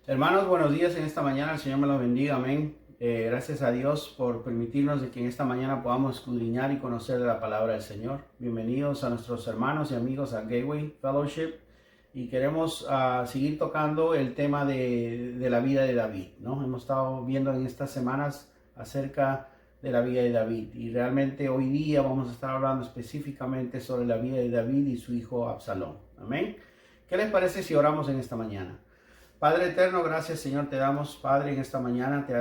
Hermanos, buenos días en esta mañana. El Señor me los bendiga. Amén. Gracias a Dios por permitirnos de que en esta mañana podamos escudriñar y conocer de la palabra del Señor. Bienvenidos a nuestros hermanos y amigos a Gateway Fellowship. Y queremos seguir tocando el tema de la vida de David, ¿no? Hemos estado viendo en estas semanas acerca de la vida de David. Y realmente hoy día vamos a estar hablando específicamente sobre la vida de David y su hijo Absalón. Amén. ¿Qué les parece si oramos en esta mañana? Padre eterno, gracias Señor te damos, Padre, en esta mañana. Te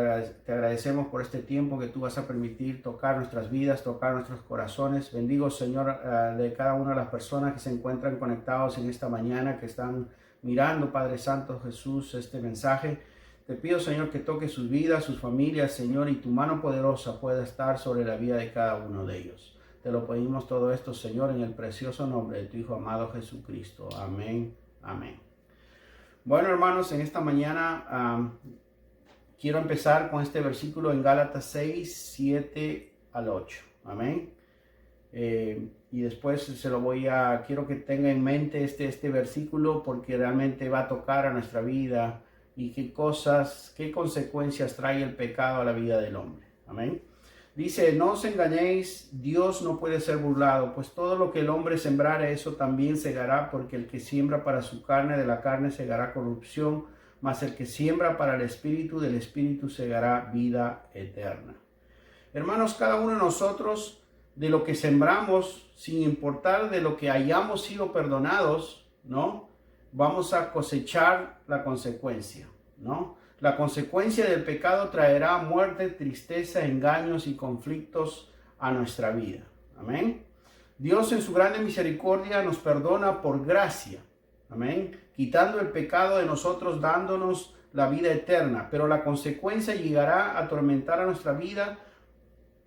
agradecemos por este tiempo que tú vas a permitir tocar nuestras vidas, tocar nuestros corazones. Bendigo, Señor, de cada una de las personas que se encuentran conectados en esta mañana, que están mirando, Padre Santo Jesús, este mensaje. Te pido, Señor, que toque sus vidas, sus familias, Señor, y tu mano poderosa pueda estar sobre la vida de cada uno de ellos. Te lo pedimos todo esto, Señor, en el precioso nombre de tu Hijo amado Jesucristo. Amén, amén. Bueno, hermanos, en esta mañana quiero empezar con este versículo en Gálatas 6, 7 al 8. Amén. Y después quiero que tenga en mente este versículo porque realmente va a tocar a nuestra vida y qué consecuencias trae el pecado a la vida del hombre. Amén. Dice, no os engañéis, Dios no puede ser burlado, pues todo lo que el hombre sembrare, eso también segará, porque el que siembra para su carne, de la carne segará corrupción, mas el que siembra para el espíritu, del espíritu segará vida eterna. Hermanos, cada uno de nosotros, de lo que sembramos, sin importar de lo que hayamos sido perdonados, ¿no? Vamos a cosechar la consecuencia, ¿no? La consecuencia del pecado traerá muerte, tristeza, engaños y conflictos a nuestra vida. Amén. Dios en su grande misericordia nos perdona por gracia. Amén. Quitando el pecado de nosotros, dándonos la vida eterna. Pero la consecuencia llegará a atormentar a nuestra vida.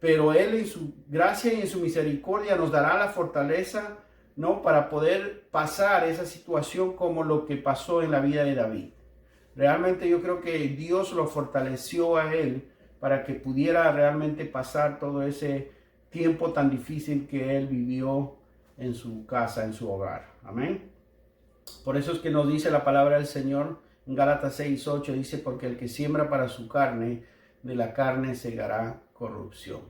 Pero Él en su gracia y en su misericordia nos dará la fortaleza, ¿no? Para poder pasar esa situación como lo que pasó en la vida de David. Realmente yo creo que Dios lo fortaleció a él para que pudiera realmente pasar todo ese tiempo tan difícil que él vivió en su casa, en su hogar. Amén. Por eso es que nos dice la palabra del Señor en Gálatas 6, 8, dice, porque el que siembra para su carne, de la carne segará corrupción.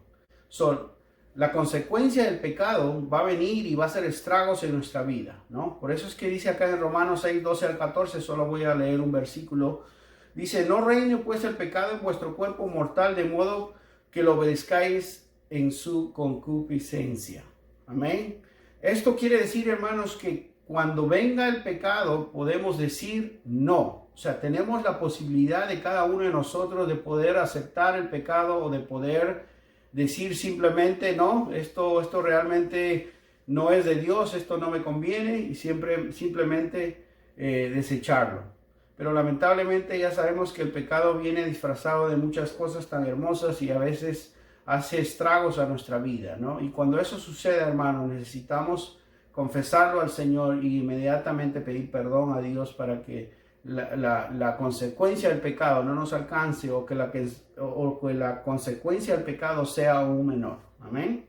La consecuencia del pecado va a venir y va a hacer estragos en nuestra vida, ¿no? Por eso es que dice acá en Romanos 6, 12 al 14, solo voy a leer un versículo. Dice, no reine pues el pecado en vuestro cuerpo mortal, de modo que lo obedezcáis en su concupiscencia. Amén. Esto quiere decir, hermanos, que cuando venga el pecado podemos decir no. O sea, tenemos la posibilidad de cada uno de nosotros de poder aceptar el pecado o de poder decir simplemente, no, esto realmente no es de Dios, esto no me conviene, y simplemente desecharlo. Pero lamentablemente ya sabemos que el pecado viene disfrazado de muchas cosas tan hermosas y a veces hace estragos a nuestra vida, ¿no? Y cuando eso sucede, hermano, necesitamos confesarlo al Señor y inmediatamente pedir perdón a Dios para que la consecuencia del pecado no nos alcance o que la consecuencia del pecado sea aún menor. Amén.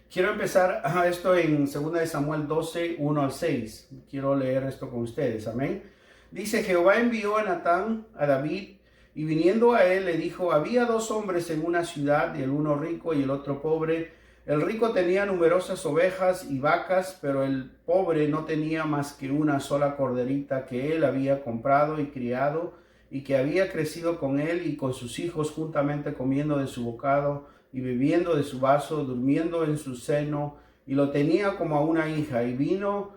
Quiero empezar esto en 2 Samuel 12, 1 al 6. Quiero leer esto con ustedes. Amén. Dice, Jehová envió a Natán a David y viniendo a él le dijo, había dos hombres en una ciudad, el uno rico y el otro pobre. El rico tenía numerosas ovejas y vacas, pero el pobre no tenía más que una sola corderita que él había comprado y criado y que había crecido con él y con sus hijos juntamente, comiendo de su bocado y bebiendo de su vaso, durmiendo en su seno, y lo tenía como a una hija. Y vino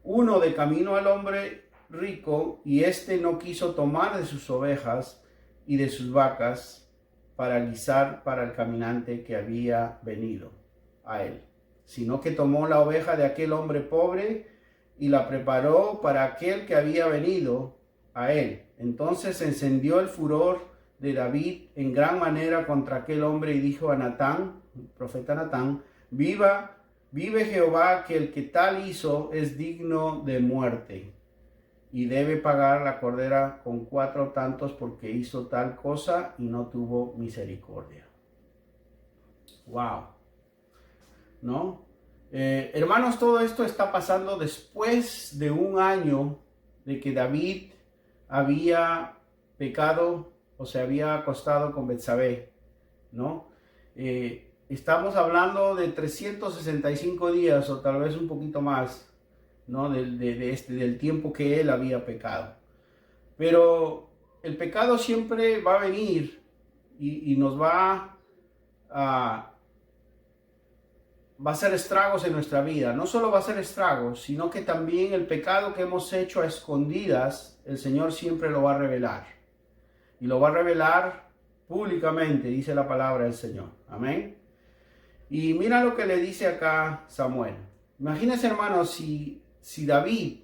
uno de camino al hombre rico, y éste no quiso tomar de sus ovejas y de sus vacas para guisar para el caminante que había venido a él, sino que tomó la oveja de aquel hombre pobre y la preparó para aquel que había venido a él. Entonces se encendió el furor de David en gran manera contra aquel hombre y dijo a Natán, el profeta Natán, vive Jehová, que el que tal hizo es digno de muerte y debe pagar la cordera con 4 tantos porque hizo tal cosa y no tuvo misericordia. Wow. ¿No? Hermanos, todo esto está pasando después de un año de que David había pecado o se había acostado con Betsabé, ¿no? Estamos hablando de 365 días o tal vez un poquito más, ¿no? Del tiempo que él había pecado. Pero el pecado siempre va a venir y nos va a hacer estragos en nuestra vida. No solo va a hacer estragos, sino que también el pecado que hemos hecho a escondidas, el Señor siempre lo va a revelar. Y lo va a revelar públicamente, dice la palabra del Señor. Amén. Y mira lo que le dice acá Samuel. Imagínense, hermanos, si David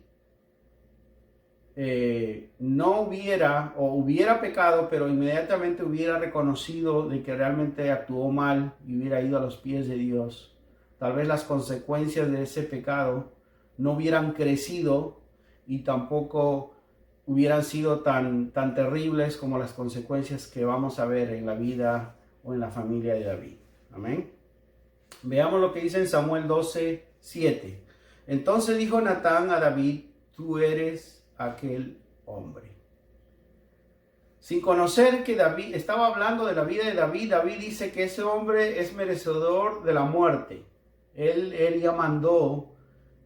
no hubiera pecado, pero inmediatamente hubiera reconocido de que realmente actuó mal y hubiera ido a los pies de Dios, tal vez las consecuencias de ese pecado no hubieran crecido y tampoco hubieran sido tan terribles como las consecuencias que vamos a ver en la vida o en la familia de David. Amén. Veamos lo que dice en Samuel 12:7. Entonces dijo Natán a David: tú eres aquel hombre. Sin conocer que David, estaba hablando de la vida de David, David dice que ese hombre es merecedor de la muerte. Él ya mandó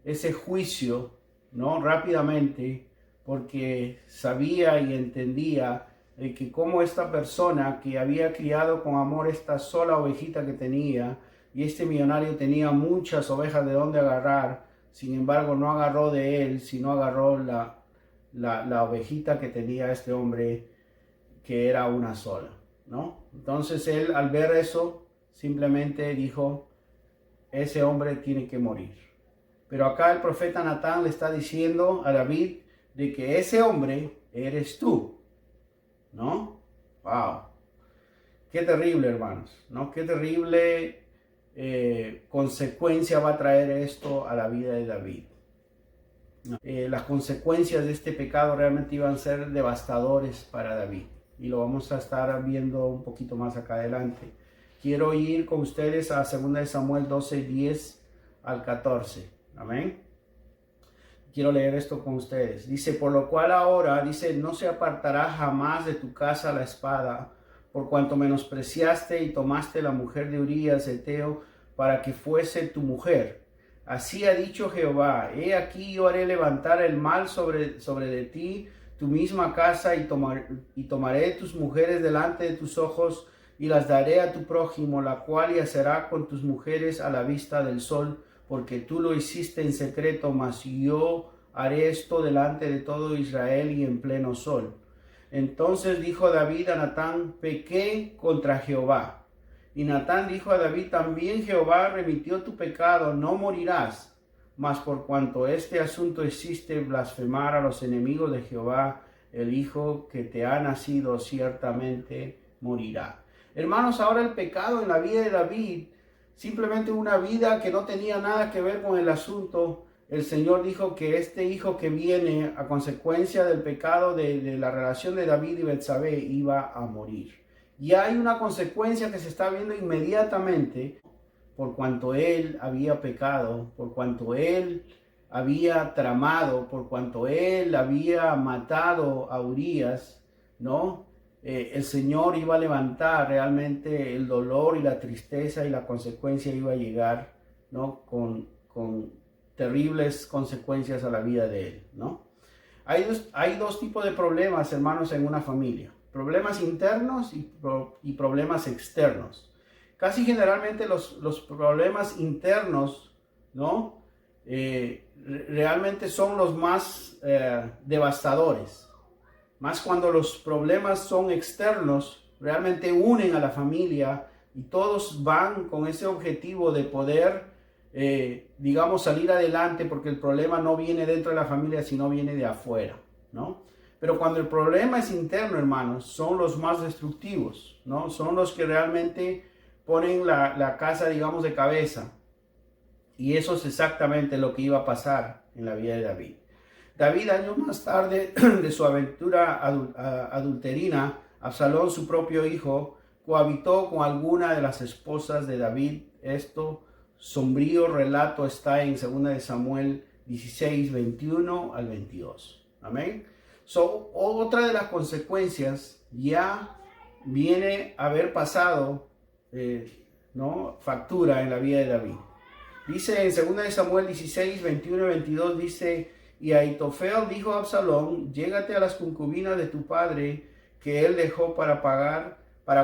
ese juicio, ¿no? Rápidamente, porque sabía y entendía que como esta persona que había criado con amor esta sola ovejita que tenía, y este millonario tenía muchas ovejas de donde agarrar, sin embargo no agarró de él, sino agarró la ovejita que tenía este hombre, que era una sola, ¿no? Entonces él, al ver eso, simplemente dijo: ese hombre tiene que morir. Pero acá el profeta Natán le está diciendo a David de que ese hombre eres tú, ¿no? Wow. Qué terrible, hermanos, ¿no? Qué terrible consecuencia va a traer esto a la vida de David. Las consecuencias de este pecado realmente iban a ser devastadores para David, y lo vamos a estar viendo un poquito más acá adelante. Quiero ir con ustedes a 2 Samuel 12:10 al 14. Amén. Quiero leer esto con ustedes. Dice: por lo cual ahora, dice, no se apartará jamás de tu casa la espada, por cuanto menospreciaste y tomaste la mujer de Urías Heteo para que fuese tu mujer. Así ha dicho Jehová: he aquí yo haré levantar el mal sobre de ti, tu misma casa, y tomaré tus mujeres delante de tus ojos, y las daré a tu prójimo, la cual yacerá con tus mujeres a la vista del sol, porque tú lo hiciste en secreto, mas yo haré esto delante de todo Israel y en pleno sol. Entonces dijo David a Natán: pequé contra Jehová. Y Natán dijo a David: también Jehová remitió tu pecado, no morirás. Mas por cuanto este asunto hiciste blasfemar a los enemigos de Jehová, el hijo que te ha nacido ciertamente morirá. Hermanos, ahora el pecado en la vida de David, simplemente una vida que no tenía nada que ver con el asunto, el Señor dijo que este hijo que viene a consecuencia del pecado de la relación de David y Betsabé iba a morir. Y hay una consecuencia que se está viendo inmediatamente, por cuanto él había pecado, por cuanto él había tramado, por cuanto él había matado a Urías, ¿no? El Señor iba a levantar realmente el dolor y la tristeza, y la consecuencia iba a llegar, ¿no? Con terribles consecuencias a la vida de él, ¿no? Hay dos tipos de problemas, hermanos, en una familia: problemas internos y problemas externos. Casi generalmente los problemas internos, ¿no? Realmente son los más devastadores. Más cuando los problemas son externos, realmente unen a la familia y todos van con ese objetivo de poder, digamos, salir adelante, porque el problema no viene dentro de la familia, sino viene de afuera, ¿no? Pero cuando el problema es interno, hermanos, son los más destructivos, ¿no? Son los que realmente ponen la casa, digamos, de cabeza. Y eso es exactamente lo que iba a pasar en la vida de David. David, años más tarde de su aventura adulterina, Absalón, su propio hijo, cohabitó con alguna de las esposas de David. Esto sombrío relato está en 2 Samuel 16, 21 al 22. Amén. Otra de las consecuencias ya viene a haber pasado, ¿no? Factura en la vida de David. Dice en 2 Samuel 16, 21 y 22, dice: y Ahitofel dijo a Absalón: llégate a las concubinas de tu padre que él dejó para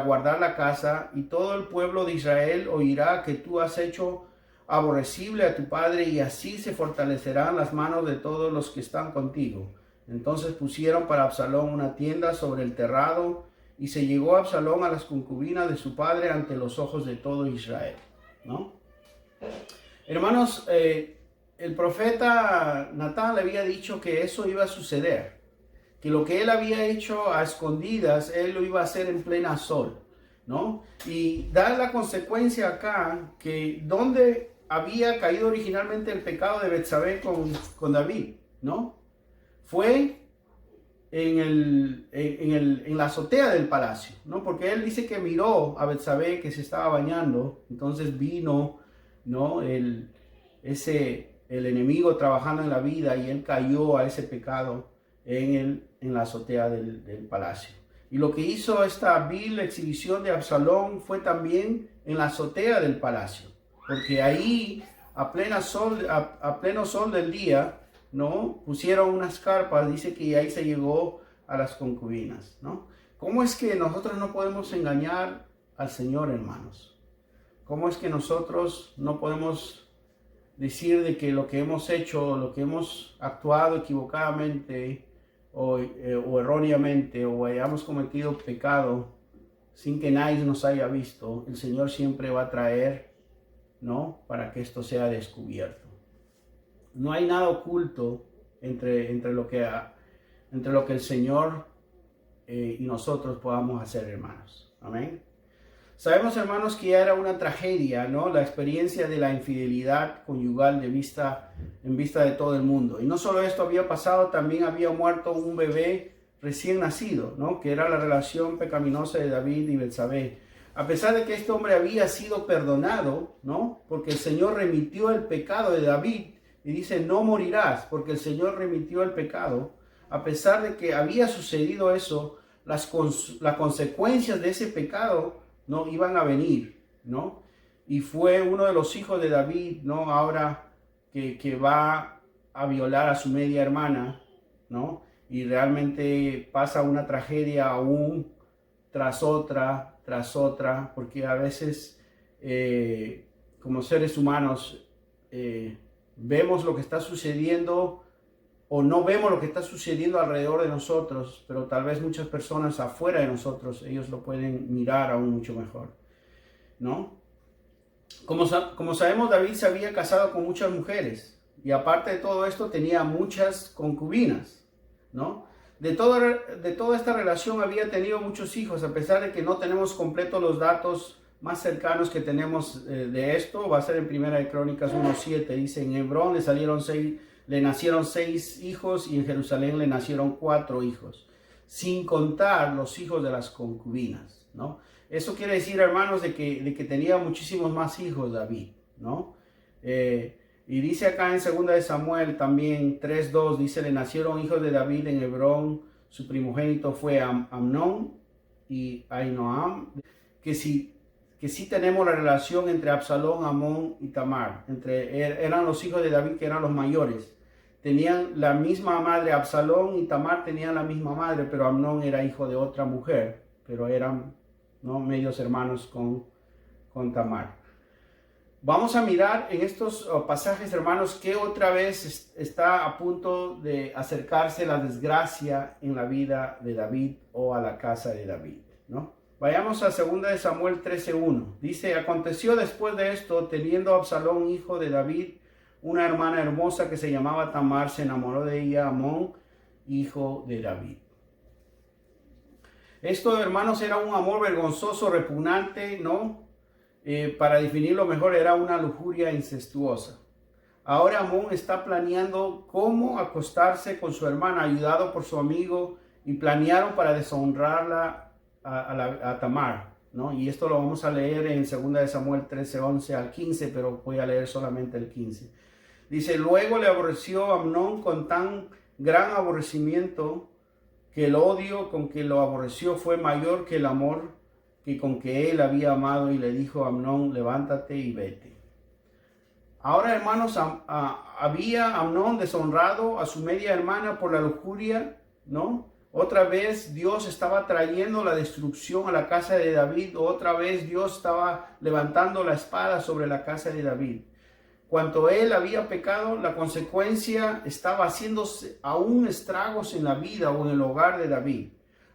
guardar la casa, y todo el pueblo de Israel oirá que tú has hecho aborrecible a tu padre, y así se fortalecerán las manos de todos los que están contigo. Entonces pusieron para Absalón una tienda sobre el terrado, y se llegó Absalón a las concubinas de su padre ante los ojos de todo Israel, ¿no? Hermanos, el profeta Natán le había dicho que eso iba a suceder, que lo que él había hecho a escondidas, él lo iba a hacer en plena sol, ¿no? Y da la consecuencia acá que donde había caído originalmente el pecado de Betsabé con David, ¿no? Fue en la azotea del palacio, ¿no? Porque él dice que miró a Betsabé que se estaba bañando, entonces vino, ¿no? El enemigo trabajando en la vida, y él cayó a ese pecado en la azotea del palacio. Y lo que hizo esta vil exhibición de Absalón fue también en la azotea del palacio, porque ahí a pleno sol del día, ¿no? Pusieron unas carpas, dice que ahí se llegó a las concubinas, ¿no? ¿Cómo es que nosotros no podemos engañar al Señor, hermanos? ¿Cómo es que nosotros no podemos decir de que lo que hemos hecho, lo que hemos actuado equivocadamente o erróneamente, o hayamos cometido pecado sin que nadie nos haya visto, el Señor siempre va a traer, ¿no? Para que esto sea descubierto. No hay nada oculto entre lo que el Señor y nosotros podamos hacer, hermanos. Amén. Sabemos, hermanos, que ya era una tragedia, ¿no? La experiencia de la infidelidad conyugal en vista de todo el mundo. Y no solo esto había pasado, también había muerto un bebé recién nacido, ¿no? Que era la relación pecaminosa de David y Betsabé. A pesar de que este hombre había sido perdonado, ¿no? Porque el Señor remitió el pecado de David y dice: no morirás, porque el Señor remitió el pecado. A pesar de que había sucedido eso, las consecuencias de ese pecado no iban a venir, ¿no? Y fue uno de los hijos de David, ¿no? Ahora que va a violar a su media hermana, ¿no? Y realmente pasa una tragedia aún tras otra, porque a veces como seres humanos vemos lo que está sucediendo o no vemos lo que está sucediendo alrededor de nosotros, pero tal vez muchas personas afuera de nosotros, ellos lo pueden mirar aún mucho mejor, ¿no? Como sabemos, David se había casado con muchas mujeres, y aparte de todo esto tenía muchas concubinas, ¿no? De toda esta relación había tenido muchos hijos, a pesar de que no tenemos completos los datos más cercanos que tenemos de esto. Va a ser en Primera de Crónicas 1:7, dice: en Hebrón le nacieron 6 hijos, y en Jerusalén le nacieron 4 hijos, sin contar los hijos de las concubinas, ¿no? Eso quiere decir, hermanos, de que tenía muchísimos más hijos David, ¿no? Y dice acá en 2 Samuel también 3:2, dice: le nacieron hijos de David en Hebrón, su primogénito fue Amnón y Ahinoam, que sí tenemos la relación entre Absalón, Amón y Tamar. Eran los hijos de David que eran los mayores. Tenían la misma madre, Absalón y Tamar tenían la misma madre, pero Amnón era hijo de otra mujer, pero eran, ¿no?, medios hermanos con Tamar. Vamos a mirar en estos pasajes, hermanos, que otra vez está a punto de acercarse la desgracia en la vida de David o a la casa de David, ¿no? Vayamos a 2 Samuel 13:1. Dice: aconteció después de esto, teniendo Absalón, hijo de David, una hermana hermosa que se llamaba Tamar, se enamoró de ella Amón, hijo de David. Esto, hermanos, era un amor vergonzoso, repugnante, ¿no? Para definirlo mejor, era una lujuria incestuosa. Ahora Amón está planeando cómo acostarse con su hermana, ayudado por su amigo, y planearon para deshonrarla a Tamar, ¿no? Y esto lo vamos a leer en 2 Samuel 13:11 al 15, pero voy a leer solamente el 15. Dice: luego le aborreció Amnón con tan gran aborrecimiento que el odio con que lo aborreció fue mayor que el amor que con que él había amado, y le dijo a Amnón: levántate y vete. Ahora, hermanos, había Amnón deshonrado a su media hermana por la lujuria, ¿no? Otra vez Dios estaba trayendo la destrucción a la casa de David. Otra vez Dios estaba levantando la espada sobre la casa de David. Cuanto él había pecado, la consecuencia estaba haciéndose aún estragos en la vida o en el hogar de David.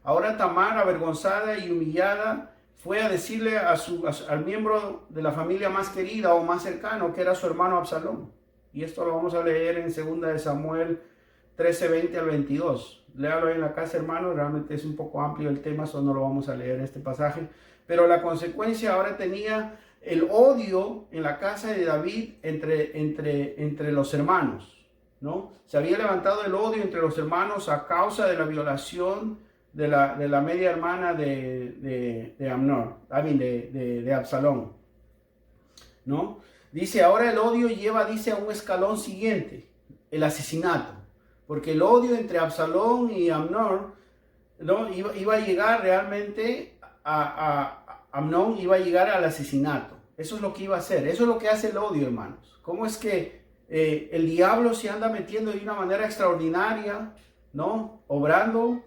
Ahora Tamar, avergonzada y humillada, fue a decirle al miembro de la familia más querida o más cercano, que era su hermano Absalón. Y esto lo vamos a leer en 2 de Samuel 13, 20 al 22. Léalo en la casa, hermano. Realmente es un poco amplio el tema, eso no lo vamos a leer este pasaje. Pero la consecuencia ahora tenía el odio en la casa de David entre los hermanos, ¿no? Se había levantado el odio entre los hermanos a causa de la violación de la media hermana de Amnón, de Absalón, ¿no? Dice, ahora el odio lleva, dice, a un escalón siguiente, el asesinato, porque el odio entre Absalón y Amnón, ¿no? iba a llegar realmente Amnón iba a llegar al asesinato. Eso es lo que iba a hacer, eso es lo que hace el odio, hermanos. ¿Cómo es que el diablo se anda metiendo de una manera extraordinaria, ¿no? Obrando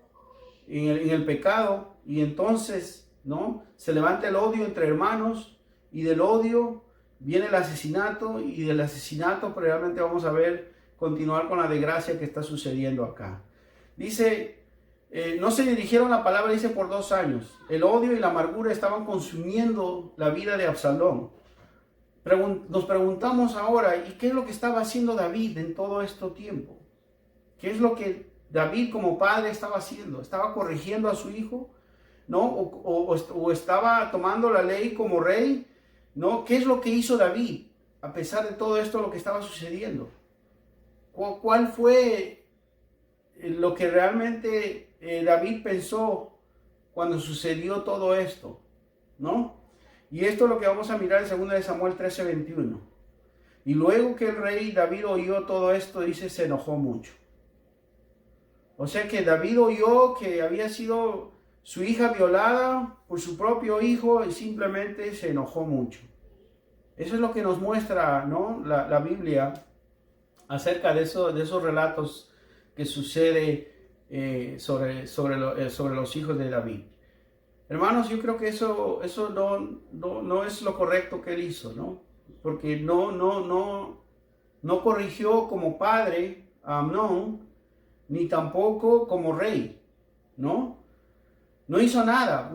en el pecado, y entonces, ¿no? Se levanta el odio entre hermanos, y del odio viene el asesinato, y del asesinato pues, realmente vamos a ver, continuar con la desgracia que está sucediendo acá. Dice, no se dirigieron la palabra, dice, por 2 años. El odio y la amargura estaban consumiendo la vida de Absalón. Nos preguntamos ahora, ¿y qué es lo que estaba haciendo David en todo este tiempo? ¿Qué es lo que David como padre estaba haciendo? ¿Estaba corrigiendo a su hijo? ¿No? ¿O estaba tomando la ley como rey? ¿No? ¿Qué es lo que hizo David a pesar de todo esto, lo que estaba sucediendo? ¿Cuál fue lo que realmente David pensó cuando sucedió todo esto? ¿No? Y esto es lo que vamos a mirar en 2 de Samuel 13, 21. Y luego que el rey David oyó todo esto, dice, se enojó mucho. O sea que David oyó que había sido su hija violada por su propio hijo y simplemente se enojó mucho. Eso es lo que nos muestra, ¿no? la Biblia acerca de esos relatos que sucede sobre los hijos de David. Hermanos, yo creo que eso no es lo correcto que él hizo, ¿no? Porque no corrigió como padre a Amnón, ni tampoco como rey, ¿no? No hizo nada,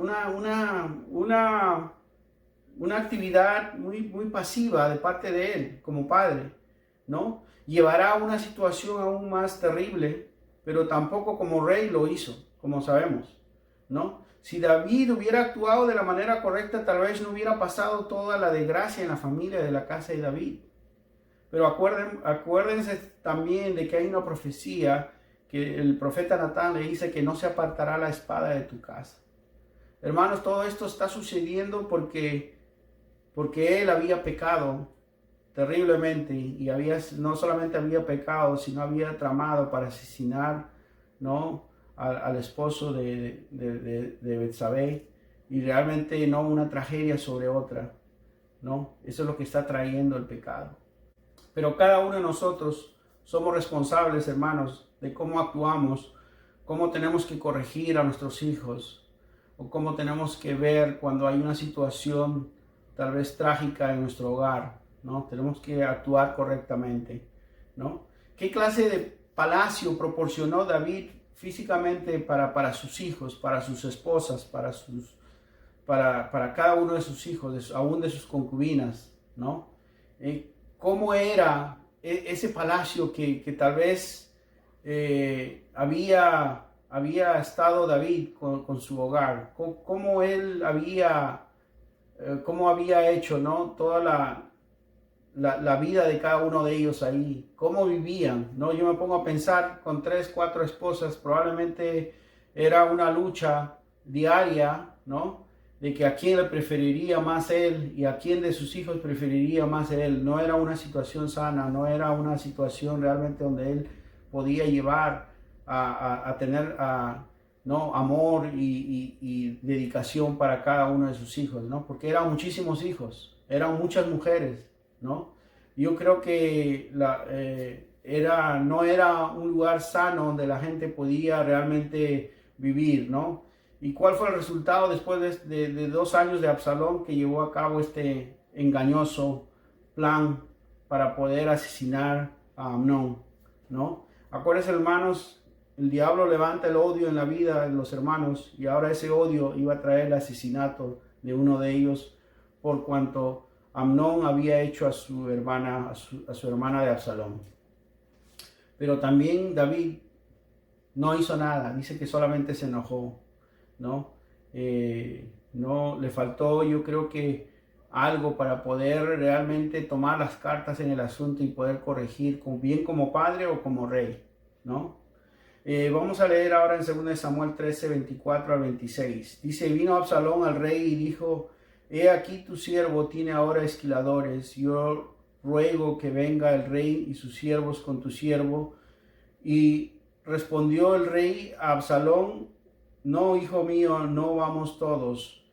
una actividad muy pasiva de parte de él como padre, ¿no? Llevará a una situación aún más terrible, pero tampoco como rey lo hizo, como sabemos, ¿no? Si David hubiera actuado de la manera correcta, tal vez no hubiera pasado toda la desgracia en la familia de la casa de David. Pero acuérdense también de que hay una profecía que el profeta Natán le dice que no se apartará la espada de tu casa. Hermanos, todo esto está sucediendo porque él había pecado terriblemente, y no solamente había pecado, sino había tramado para asesinar, ¿no? al esposo de Betsabé, y realmente no una tragedia sobre otra, ¿no? Eso es lo que está trayendo el pecado. Pero cada uno de nosotros somos responsables, hermanos, de cómo actuamos, cómo tenemos que corregir a nuestros hijos, o cómo tenemos que ver cuando hay una situación tal vez trágica en nuestro hogar, ¿no? Tenemos que actuar correctamente, ¿no? ¿Qué clase de palacio proporcionó David físicamente para sus hijos, para sus esposas, para cada uno de sus hijos, aún de sus concubinas, ¿no? ¿Cómo era ese palacio que tal vez había estado David con su hogar? ¿Cómo él cómo había hecho, ¿no? Toda la vida de cada uno de ellos ahí, cómo vivían, ¿no? Yo me pongo a pensar, con 3, 4 esposas, probablemente era una lucha diaria, ¿no? De que a quién le preferiría más él y a quién de sus hijos preferiría más él. No era una situación sana, no era una situación realmente donde él podía llevar a tener ¿no? Amor y dedicación para cada uno de sus hijos, ¿no? Porque eran muchísimos hijos, eran muchas mujeres, ¿no? Yo creo que no era un lugar sano donde la gente podía realmente vivir, ¿no? ¿Y cuál fue el resultado después de 2 años de Absalón, que llevó a cabo este engañoso plan para poder asesinar a Amnón, ¿no? Acuérdense, hermanos, el diablo levanta el odio en la vida de los hermanos, y ahora ese odio iba a traer el asesinato de uno de ellos por cuanto Amnón había hecho a su hermana de Absalón. Pero también David no hizo nada, dice que solamente se enojó, ¿no? No le faltó, yo creo que algo para poder realmente tomar las cartas en el asunto y poder corregir, bien como padre o como rey, ¿no? Vamos a leer ahora en 2 Samuel 13, 24 al 26. Dice: vino Absalón al rey y dijo: he aquí tu siervo tiene ahora esquiladores, yo ruego que venga el rey y sus siervos con tu siervo. Y respondió el rey a Absalón: no, hijo mío, no vamos todos,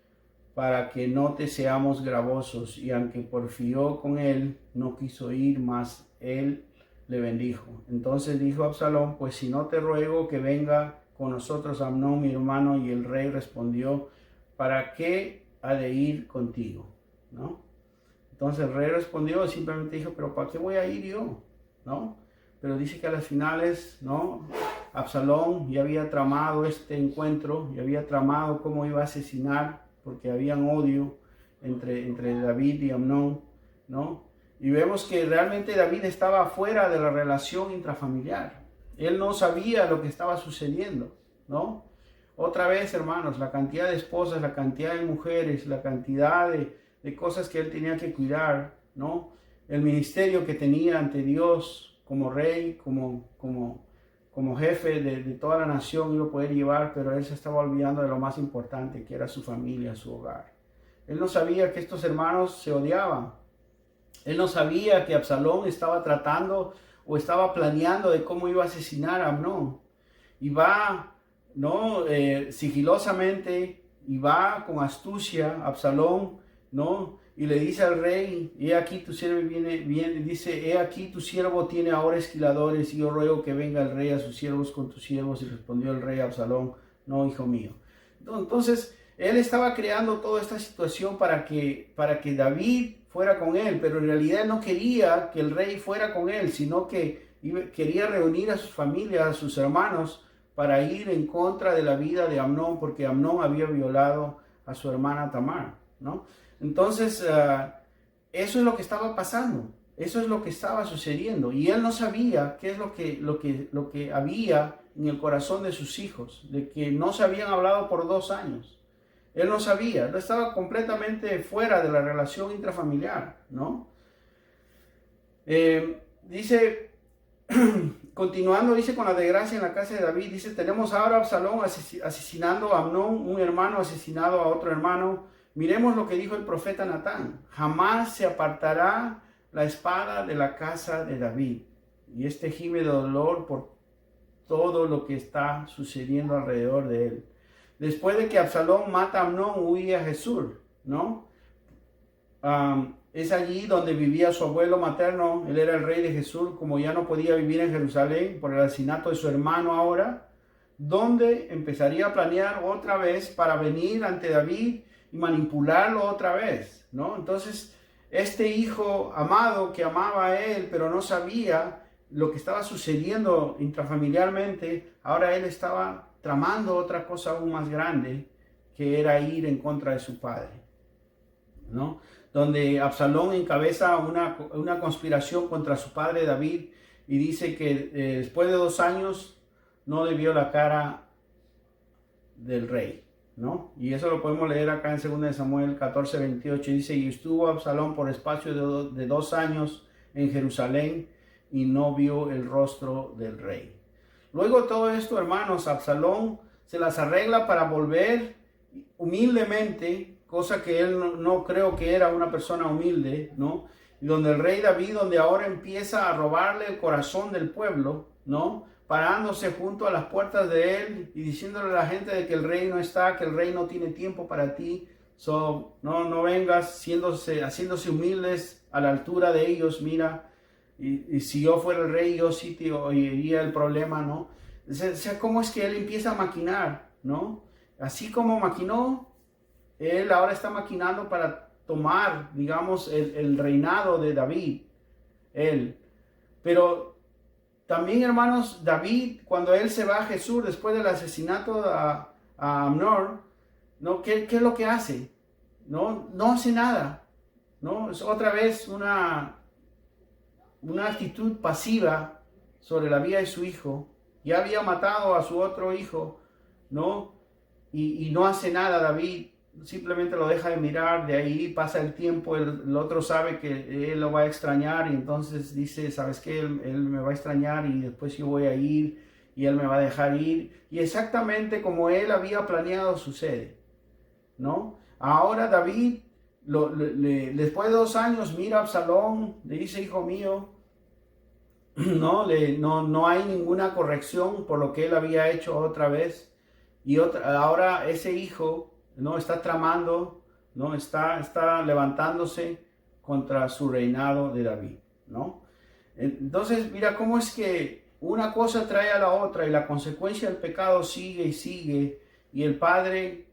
para que no te seamos gravosos. Y aunque porfió con él, no quiso ir, mas él le bendijo. Entonces dijo Absalón: pues si no te ruego que venga con nosotros Amnón mi hermano. Y el rey respondió: ¿para qué ha de ir contigo? ¿No? Entonces el rey respondió, simplemente dijo: pero ¿para qué voy a ir yo? ¿No? Pero dice que a las finales, ¿no? Absalón ya había tramado este encuentro, ya había tramado cómo iba a asesinar, porque habían odio entre David y Amnón, ¿no? Y vemos que realmente David estaba fuera de la relación intrafamiliar. Él no sabía lo que estaba sucediendo, ¿no? Otra vez, hermanos, la cantidad de esposas, la cantidad de mujeres, la cantidad de cosas que él tenía que cuidar, ¿no? El ministerio que tenía ante Dios como rey, como jefe de toda la nación, iba a poder llevar, pero él se estaba olvidando de lo más importante, que era su familia, su hogar. Él no sabía que estos hermanos se odiaban. Él no sabía que Absalón estaba tratando o estaba planeando de cómo iba a asesinar a Amnón. Y va, ¿no? Sigilosamente, y va con astucia Absalón, ¿no? Y le dice al rey: he aquí tu siervo dice: he aquí tu siervo tiene ahora esquiladores, y yo ruego que venga el rey a sus siervos con tus siervos. Y respondió el rey a Absalón: no, hijo mío. Entonces, él estaba creando toda esta situación para que David fuera con él, pero en realidad no quería que el rey fuera con él, sino que quería reunir a sus familias, a sus hermanos, para ir en contra de la vida de Amnón, porque Amnón había violado a su hermana Tamar, ¿no? Entonces, eso es lo que estaba pasando, eso es lo que estaba sucediendo, y él no sabía qué es lo que había en el corazón de sus hijos, de que no se habían hablado por 2 años. Él no sabía, él estaba completamente fuera de la relación intrafamiliar, ¿no? Dice, continuando, dice, con la desgracia en la casa de David, dice: tenemos ahora a Absalón asesinando a Amnón, un hermano asesinado a otro hermano. Miremos lo que dijo el profeta Natán: jamás se apartará la espada de la casa de David. Y este gime de dolor por todo lo que está sucediendo alrededor de él. Después de que Absalón mata a Amnón, huye a Jesús, ¿no? Es allí donde vivía su abuelo materno. Él era el rey de Jesús, como ya no podía vivir en Jerusalén por el asesinato de su hermano ahora, donde empezaría a planear otra vez para venir ante David y manipularlo otra vez, ¿no? Entonces, este hijo amado que amaba a él, pero no sabía lo que estaba sucediendo intrafamiliarmente, ahora él estaba tramando otra cosa aún más grande, que era ir en contra de su padre, ¿no? Donde Absalón encabeza una conspiración contra su padre David, y dice que después de 2 años no le vio la cara del rey, ¿no? Y eso lo podemos leer acá en 2 Samuel 14, 28. Dice: y estuvo Absalón por espacio de 2 años en Jerusalén, y no vio el rostro del rey. Luego de todo esto, hermanos, Absalón se las arregla para volver humildemente, cosa que él no creo que era una persona humilde, ¿no? y donde el rey David, donde ahora empieza a robarle el corazón del pueblo, ¿no? Parándose junto a las puertas de él y diciéndole a la gente de que el rey no está, que el rey no tiene tiempo para ti. No vengas haciéndose humildes a la altura de ellos, mira, y si yo fuera el rey, yo sí te oiría el problema, ¿no? O sea, cómo es que él empieza a maquinar, ¿no? Así como maquinó, él ahora está maquinando para tomar, digamos, el reinado de David, él. Pero también, hermanos, David, cuando él se va a Jesús después del asesinato a Amnón, ¿no? ¿Qué es lo que hace? No hace nada, ¿no? Es otra vez una actitud pasiva sobre la vida de su hijo. Ya había matado a su otro hijo, ¿no? Y no hace nada David, simplemente lo deja de mirar, de ahí pasa el tiempo, el otro sabe que él lo va a extrañar y entonces dice, ¿sabes qué? Él me va a extrañar y después yo voy a ir y él me va a dejar ir. Y exactamente como él había planeado sucede, ¿no? Ahora David, después de 2 años, mira a Absalón, le dice, hijo mío, no hay ninguna corrección por lo que él había hecho otra vez. Y ahora ese hijo, ¿no? Está tramando, ¿no? Está levantándose contra su reinado de David, ¿no? Entonces, mira cómo es que una cosa trae a la otra y la consecuencia del pecado sigue y sigue. Y el padre,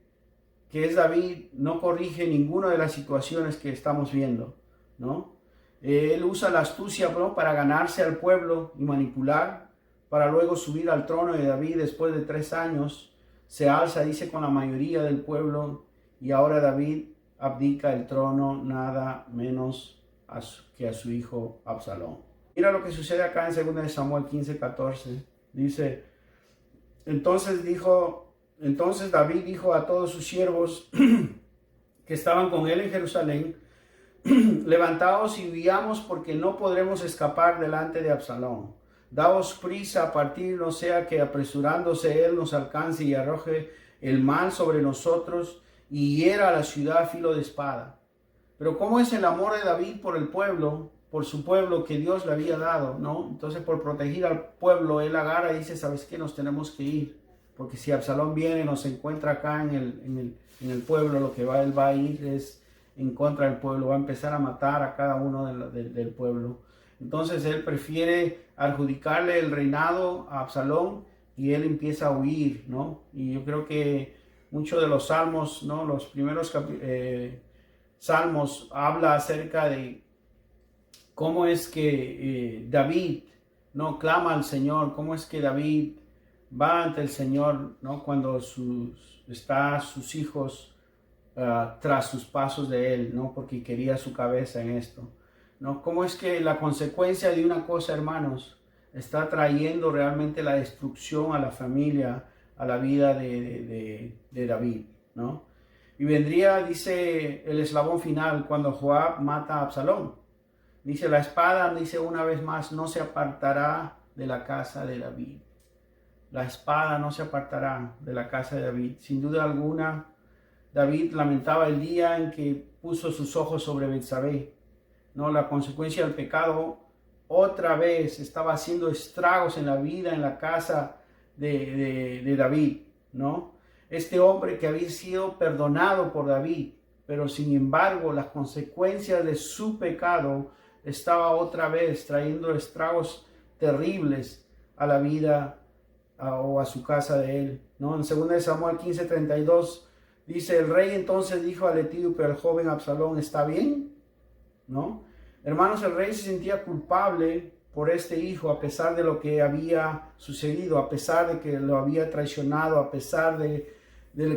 que es David, no corrige ninguna de las situaciones que estamos viendo, ¿no? Él usa la astucia, ¿no? Para ganarse al pueblo y manipular, para luego subir al trono de David después de 3 años. Se alza, dice, con la mayoría del pueblo, y ahora David abdica el trono nada menos que a su hijo Absalón. Mira lo que sucede acá en 2 Samuel 15:14. Dice, entonces David dijo a todos sus siervos que estaban con él en Jerusalén, levantaos y huyamos porque no podremos escapar delante de Absalón. Daos prisa a partir, no sea que apresurándose él nos alcance y arroje el mal sobre nosotros y hiera a la ciudad a filo de espada. Pero ¿cómo es el amor de David por el pueblo, por su pueblo que Dios le había dado, ¿no? Entonces, por proteger al pueblo, él agarra y dice, ¿sabes qué? Nos tenemos que ir. Porque si Absalón viene y nos encuentra acá en el pueblo, lo que él va a ir es en contra del pueblo, va a empezar a matar a cada uno del pueblo. Entonces él prefiere adjudicarle el reinado a Absalón y él empieza a huir, ¿no? Y yo creo que muchos de los salmos, ¿no? Los primeros salmos habla acerca de cómo es que David, ¿no? Clama al Señor, cómo es que David va ante el Señor, ¿no? Cuando sus hijos tras sus pasos de él, ¿no? Porque quería su cabeza en esto, ¿no? ¿Cómo es que la consecuencia de una cosa, hermanos, está trayendo realmente la destrucción a la familia, a la vida de David, ¿no? Y vendría, dice el eslabón final, cuando Joab mata a Absalón. Dice, la espada, dice una vez más, no se apartará de la casa de David. La espada no se apartará de la casa de David. Sin duda alguna, David lamentaba el día en que puso sus ojos sobre Betsabé, ¿no? La consecuencia del pecado otra vez estaba haciendo estragos en la vida, en la casa de David, ¿no? Este hombre que había sido perdonado por David, pero sin embargo las consecuencias de su pecado estaba otra vez trayendo estragos terribles a la vida o a su casa de él, ¿no? En 2 Samuel 15:32 dice, el rey entonces dijo al etíope, el joven Absalón, ¿está bien? ¿No? Hermanos, el rey se sentía culpable por este hijo, a pesar de lo que había sucedido, a pesar de que lo había traicionado, a pesar de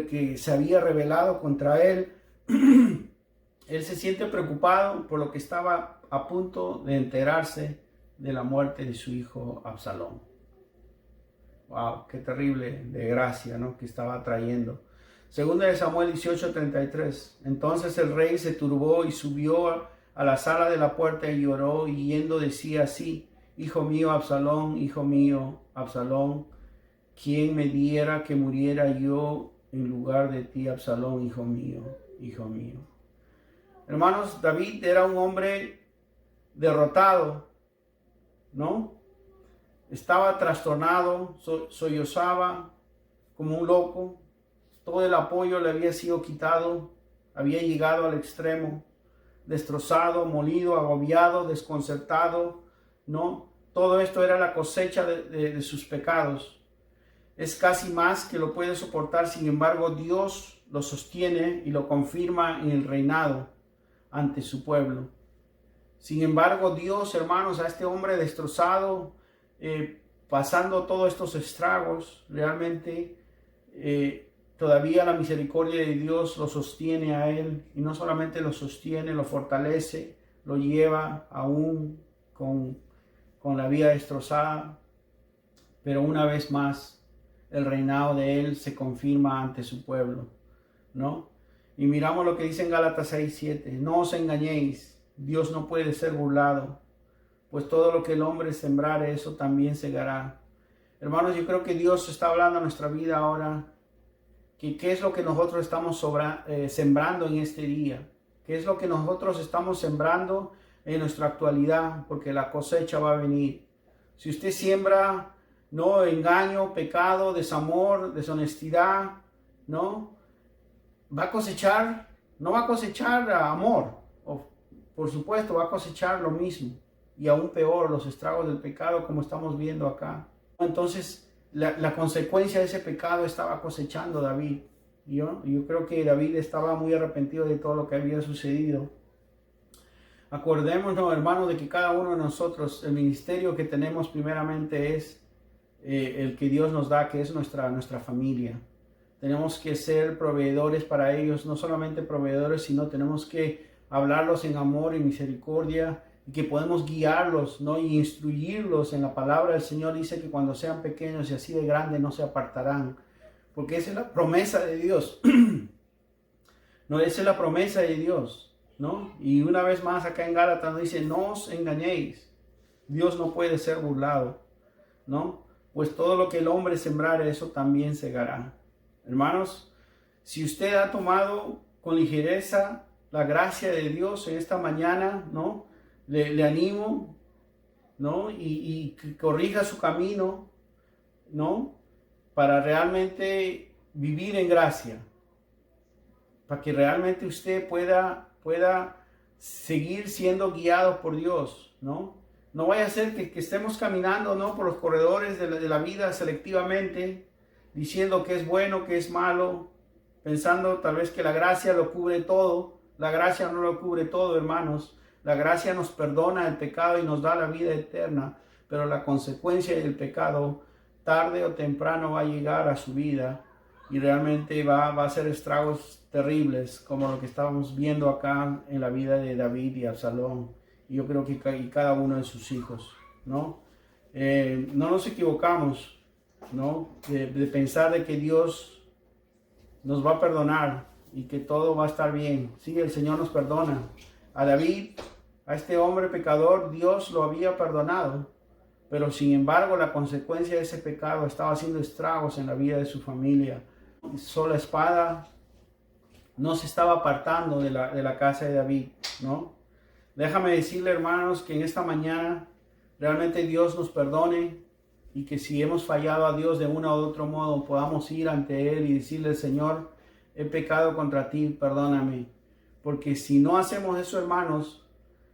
que se había rebelado contra él. Él se siente preocupado por lo que estaba a punto de enterarse de la muerte de su hijo Absalón. Wow, qué terrible desgracia, ¿no? Que estaba trayendo. 2 Samuel 18:33. Entonces el rey se turbó y subió a la sala de la puerta y lloró, y yendo decía así, hijo mío Absalón, ¿quién me diera que muriera yo en lugar de ti, Absalón, hijo mío, hijo mío? Hermanos, David era un hombre derrotado, ¿no? Estaba trastornado, sollozaba como un loco. Todo el apoyo le había sido quitado, había llegado al extremo, destrozado, molido, agobiado, desconcertado, ¿no? Todo esto era la cosecha de sus pecados. Es casi más que lo puede soportar, sin embargo, Dios lo sostiene y lo confirma en el reinado ante su pueblo. Sin embargo, Dios, hermanos, a este hombre destrozado, pasando todos estos estragos, realmente todavía la misericordia de Dios lo sostiene a él, y no solamente lo sostiene, lo fortalece, lo lleva aún con la vida destrozada, pero una vez más el reinado de él se confirma ante su pueblo, ¿no? Y miramos lo que dice en Gálatas 6:7, no os engañéis, Dios no puede ser burlado, pues todo lo que el hombre sembrare, eso también segará. Hermanos, yo creo que Dios está hablando a nuestra vida ahora, que qué es lo que nosotros estamos sembrando en este día, qué es lo que nosotros estamos sembrando en nuestra actualidad, porque la cosecha va a venir. Si usted siembra, no, engaño, pecado, desamor, deshonestidad, no, va a cosechar, no va a cosechar amor, por supuesto va a cosechar lo mismo, y aún peor, los estragos del pecado, como estamos viendo acá. Entonces la consecuencia de ese pecado estaba cosechando David. Yo creo que David estaba muy arrepentido de todo lo que había sucedido. Acordémonos, hermanos, de que cada uno de nosotros, el ministerio que tenemos primeramente es el que Dios nos da, que es nuestra familia. Tenemos que ser proveedores para ellos, no solamente proveedores, sino tenemos que hablarlos en amor y misericordia, y que podemos guiarlos, ¿no? Y instruirlos en la palabra del Señor. Dice que cuando sean pequeños y así de grandes no se apartarán, porque esa es la promesa de Dios. No, esa es la promesa de Dios, ¿no? Y una vez más acá en Gálatas nos dice, no os engañéis, Dios no puede ser burlado, ¿no? Pues todo lo que el hombre sembrare, eso también segará. Hermanos, si usted ha tomado con ligereza la gracia de Dios en esta mañana, ¿no? Le animo, ¿no? Y que corrija su camino, ¿no? Para realmente vivir en gracia, para que realmente usted pueda seguir siendo guiado por Dios, ¿no? No vaya a ser que estemos caminando, ¿no? Por los corredores de la vida selectivamente, diciendo que es bueno, que es malo, pensando tal vez que la gracia lo cubre todo. La gracia no lo cubre todo, hermanos. La gracia nos perdona el pecado y nos da la vida eterna, pero la consecuencia del pecado tarde o temprano va a llegar a su vida y realmente va a hacer estragos terribles, como lo que estábamos viendo acá en la vida de David y Absalón, y yo creo que cada uno de sus hijos, ¿no? No nos equivocamos, ¿no? De pensar de que Dios nos va a perdonar y que todo va a estar bien. Sí, el Señor nos perdona. A David, a este hombre pecador, Dios lo había perdonado, pero sin embargo la consecuencia de ese pecado estaba haciendo estragos en la vida de su familia. Solo la espada no se estaba apartando de la casa de David, ¿no? Déjame decirle, hermanos, que en esta mañana realmente Dios nos perdone y que si hemos fallado a Dios de uno u otro modo, podamos ir ante Él y decirle, Señor, he pecado contra ti, perdóname. Porque si no hacemos eso, hermanos,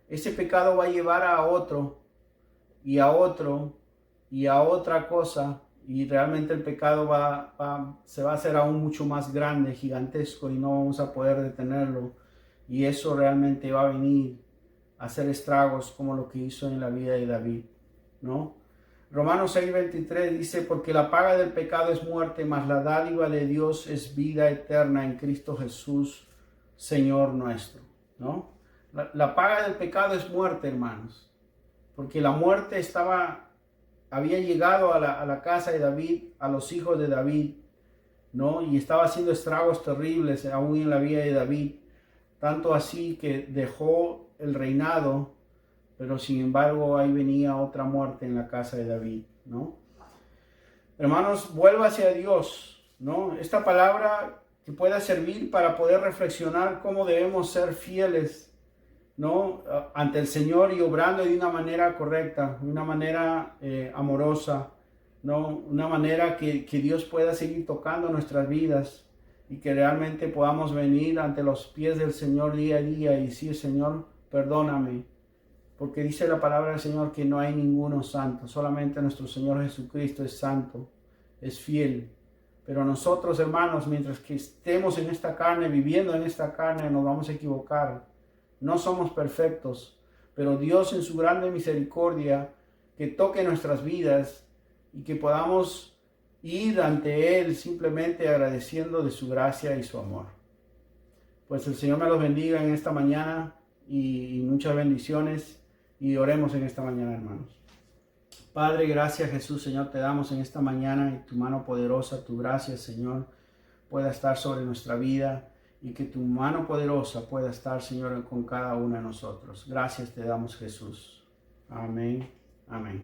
ese pecado va a llevar a otro y a otro y a otra cosa, y realmente el pecado se va a hacer aún mucho más grande, gigantesco, y no vamos a poder detenerlo, y eso realmente va a venir a hacer estragos como lo que hizo en la vida de David, ¿no? Romanos 6:23 dice, porque la paga del pecado es muerte, mas la dádiva de Dios es vida eterna en Cristo Jesús, Señor nuestro, ¿no? La paga del pecado es muerte, hermanos, porque la muerte había llegado a la casa de David, a los hijos de David, ¿no? Y estaba haciendo estragos terribles aún en la vida de David, tanto así que dejó el reinado, pero sin embargo ahí venía otra muerte en la casa de David, ¿no? Hermanos, vuelva hacia Dios, ¿no? Esta palabra que pueda servir para poder reflexionar cómo debemos ser fieles, ¿no? Ante el Señor y obrando de una manera correcta, de una manera amorosa, ¿no? Una manera que Dios pueda seguir tocando nuestras vidas y que realmente podamos venir ante los pies del Señor día a día y decir, Señor, perdóname. Porque dice la palabra del Señor que no hay ninguno santo, solamente nuestro Señor Jesucristo es santo, es fiel. Pero nosotros, hermanos, mientras que estemos en esta carne, viviendo en esta carne, nos vamos a equivocar. No somos perfectos, pero Dios en su grande misericordia, que toque nuestras vidas y que podamos ir ante Él simplemente agradeciendo de su gracia y su amor. Pues el Señor me los bendiga en esta mañana y muchas bendiciones. Y oremos en esta mañana, hermanos. Padre, gracias Jesús, Señor, te damos en esta mañana y tu mano poderosa, tu gracia, Señor, pueda estar sobre nuestra vida y que tu mano poderosa pueda estar, Señor, con cada uno de nosotros. Gracias te damos, Jesús. Amén. Amén.